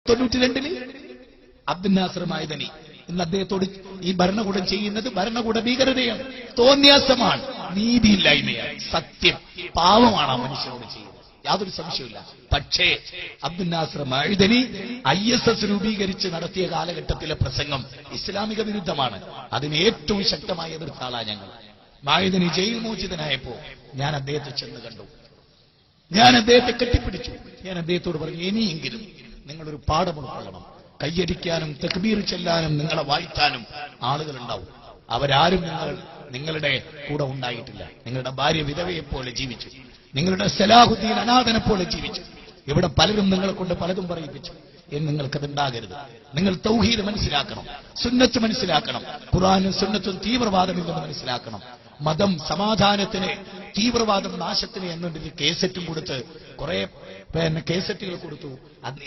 92 അബ്ദുൽ നാസർ മഅദനി. ഇന്ന് അദ്ദേഹത്തോട് ഈ ഭരണകൂടം ചെയ്യുന്നത് ഭരണകൂട ഭീകരതയാണ്, തോന്നിയാസമാണ്, നീതിയില്ലായ്മയാണ്, സത്യം പാവമാണ് ആ മനുഷ്യരോട് ചെയ്യുന്നത്, യാതൊരു സംശയമില്ല. പക്ഷേ അബ്ദുൽ നാസർ മഅദനി ISS രൂപീകരിച്ച് നടത്തിയ കാലഘട്ടത്തിലെ പ്രസംഗം ഇസ്ലാമിക വിരുദ്ധമാണ്. അതിന് ഏറ്റവും ശക്തമായി എതിർത്ത ആളാണ് ഞങ്ങൾ. മഅദനി ജയിൽ മോചിതനായപ്പോ ഞാൻ അദ്ദേഹത്തെ ചെന്ന് കണ്ടു, ഞാൻ അദ്ദേഹത്തെ കെട്ടിപ്പിടിച്ചു. ഞാൻ അദ്ദേഹത്തോട് പറഞ്ഞു, ഇനിയെങ്കിലും നിങ്ങളൊരു പാഠം ഉൾക്കൊള്ളണം. കയ്യടിക്കാനും തക്ബീർ ചെല്ലാനും നിങ്ങളെ വാഴ്ത്താനും ആളുകളുണ്ടാവും. അവരാരും നിങ്ങളുടെ കൂടെ ഉണ്ടായിട്ടില്ല. നിങ്ങളുടെ ഭാര്യ വിധവയെപ്പോലെ ജീവിച്ചു, നിങ്ങളുടെ സലാഹുദ്ദീൻ അനാഥനെ പോലെ ജീവിച്ചു. ഇവിടെ പലരും നിങ്ങളെ കൊണ്ട് പലതും പറയിപ്പിച്ചു. നിങ്ങൾക്കതുണ്ടാകരുത്. നിങ്ങൾ തൗഹീദ് മനസ്സിലാക്കണം, സുന്നത്ത് മനസ്സിലാക്കണം, ഖുർആനും സുന്നത്തും തീവ്രവാദമില്ലെന്ന് മനസ്സിലാക്കണം. മതം സമാധാനത്തിന്, തീവ്രവാദം നാശത്തിന് എന്നൊരു കേസറ്റും കൊടുത്ത് കുറെ കേസറ്റുകൾ കൊടുത്തു.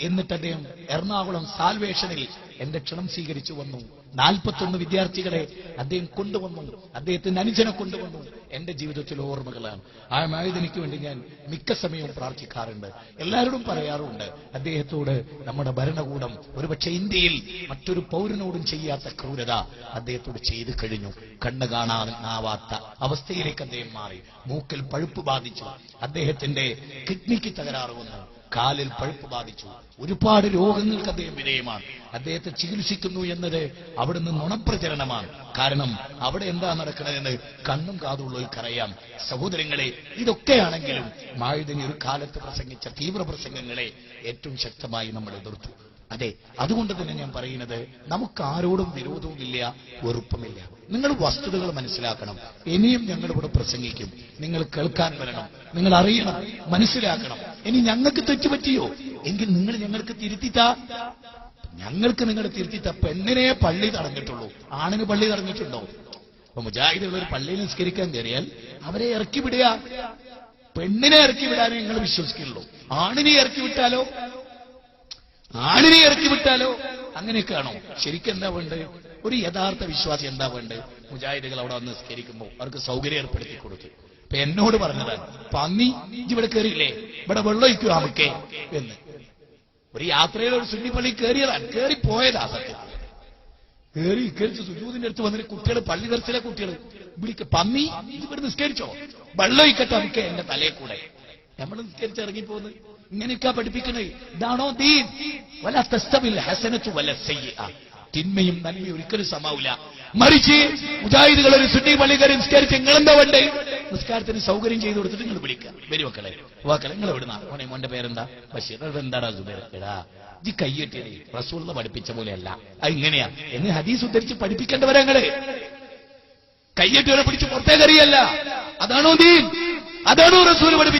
എന്നിട്ട് അദ്ദേഹം എറണാകുളം സാൽവേഷനിൽ എന്റെ ക്ഷണം സ്വീകരിച്ചു വന്നു. 41 വിദ്യാർത്ഥികളെ അദ്ദേഹം കൊണ്ടുവന്നു, അദ്ദേഹത്തിന്റെ അനുജനെ കൊണ്ടുവന്നു. എന്റെ ജീവിതത്തിൽ ഓർമ്മകളാണ്. ആ മഅദനിക്ക് വേണ്ടി ഞാൻ മിക്ക സമയവും പ്രാർത്ഥിക്കാറുണ്ട്, എല്ലാവരോടും പറയാറുണ്ട്. അദ്ദേഹത്തോട് നമ്മുടെ ഭരണകൂടം ഒരുപക്ഷെ ഇന്ത്യയിൽ മറ്റൊരു പൗരനോടും ചെയ്യാത്ത ക്രൂരത അദ്ദേഹത്തോട് ചെയ്തു കഴിഞ്ഞു. കണ്ണ് കാണാനാവാത്ത അവസ്ഥയിലേക്ക് അദ്ദേഹം മാറി. മൂക്കിൽ പഴുപ്പ് ബാധിച്ചു, അദ്ദേഹത്തിന്റെ കിഡ്നിക്ക് തകരാറ് വന്നു, കാലിൽ പഴുപ്പ് ബാധിച്ചു, ഒരുപാട് രോഗങ്ങൾക്ക് അദ്ദേഹം വിധേയമാണ്. അദ്ദേഹത്തെ ചികിത്സിക്കുന്നു എന്നത് അവിടുന്ന് നുണപ്രചരണമാണ്. കാരണം അവിടെ എന്താ നടക്കണമെന്ന് കണ്ണും കാതുള്ളവർക്കറിയാം. സഹോദരങ്ങളെ, ഇതൊക്കെയാണെങ്കിലും മഅദനി ഒരു കാലത്ത് പ്രസംഗിച്ച തീവ്ര പ്രസംഗങ്ങളെ ഏറ്റവും ശക്തമായി നമ്മൾ എതിർത്തു. അതെ, അതുകൊണ്ട് തന്നെ ഞാൻ പറയുന്നത്, നമുക്ക് ആരോടും വിരോധവുമില്ല, വെറുപ്പുമില്ല. നിങ്ങൾ വസ്തുതകൾ മനസ്സിലാക്കണം. ഇനിയും ഞങ്ങളിവിടെ പ്രസംഗിക്കും, നിങ്ങൾ കേൾക്കാൻ വരണം, നിങ്ങൾ അറിയണം, മനസ്സിലാക്കണം. ഇനി ഞങ്ങൾക്ക് തെറ്റുപറ്റിയോ എങ്കിൽ നിങ്ങൾ ഞങ്ങൾക്ക് തിരുത്തിത്താ. ഞങ്ങൾക്ക് നിങ്ങൾ തിരുത്തിത്ത. പെണ്ണിനെ പള്ളി തടഞ്ഞിട്ടുള്ളൂ, ആണിന് പള്ളി തടഞ്ഞിട്ടുണ്ടോ? അപ്പൊ മുജാഹിദുകൾ ഒരു പള്ളിയിൽ നിസ്കരിക്കാൻ കയറിയാൽ അവരെ ഇറക്കി വിടുക. പെണ്ണിനെ ഇറക്കി വിടാനേ നിങ്ങൾ വിശ്വസിക്കുള്ളൂ. ആണിനെ ഇറക്കി വിട്ടാലോ അങ്ങനെയൊക്കെയാണോ? ശരിക്കും എന്താ വേണ്ടത്? ഒരു യഥാർത്ഥ വിശ്വാസി എന്താ വേണ്ടത്? മുജാഹിദുകൾ അവിടെ വന്ന് നിസ്കരിക്കുമ്പോൾ അവർക്ക് സൗകര്യം ഏർപ്പെടുത്തി കൊടുത്തു. ഇപ്പൊ എന്നോട് പറഞ്ഞതാണ്, പന്നി ഇവിടെ കയറിയില്ലേ, ഇവിടെ വെള്ളം ഒഴിക്കുക നമുക്കേ എന്ന്. ഒരു യാത്രയിൽ ഒരു സുന്നി പള്ളി കയറിയതാണ്, കയറിപ്പോയതാ. സത്യത്തിൽ കയറിച്ച് സുജൂദിന്റെ അടുത്ത് വന്നിട്ട് കുട്ടികൾ, പള്ളി ദർശിലെ കുട്ടികൾ വിളിക്ക, പന്നി ഇവിടെ നിസ്കരിച്ചോ, വെള്ളം ഒഴിക്കട്ടെ നമുക്കേ എന്റെ തലയെ കൂടെ. നമ്മൾ നിസ്കരിച്ച് ഇറങ്ങിപ്പോന്ന്. ഇങ്ങനെയൊക്കെ പഠിപ്പിക്കണേ. ഇതാണോ ദീൻ? വല തസ്തവിൽ ഹസനത്തു വല സയ്യിഅ. തിന്മയും നന്മയും ഒരിക്കലും സമാവില്ല. മറിച്ച് മുജാഹിദുകൾ ഒരു സുന്നി പള്ളിക്കാരെ നിസ്കരിച്ച് നിങ്ങളെന്താ വേണ്ടേ? നിസ്കാരത്തിന് സൗകര്യം ചെയ്തു കൊടുത്തിട്ട് നിങ്ങൾ വിളിക്കുക, വരും മക്കളെ, വാക്കളെ നിങ്ങൾ എവിടുന്ന മോനെ, മോന്റെ പേരെന്താ? ബഷീർ. എന്താടാ സുബൈർ? എടാ ജി കയ്യെട്ടിയേ, റസൂലിനെ പഠിപ്പിച്ച പോലെയല്ല, അത് ഇങ്ങനെയാ എന്ന് ഹദീസ് ഉദ്ധരിച്ച് പഠിപ്പിക്കേണ്ടവരങ്ങളെ. കയ്യെട്ടിയോടെ പിടിച്ച് പുറത്തേക്കറിയല്ല. അതാണോ ദീൻ? അതാണോ റസൂൽ പഠിപ്പിച്ചത്?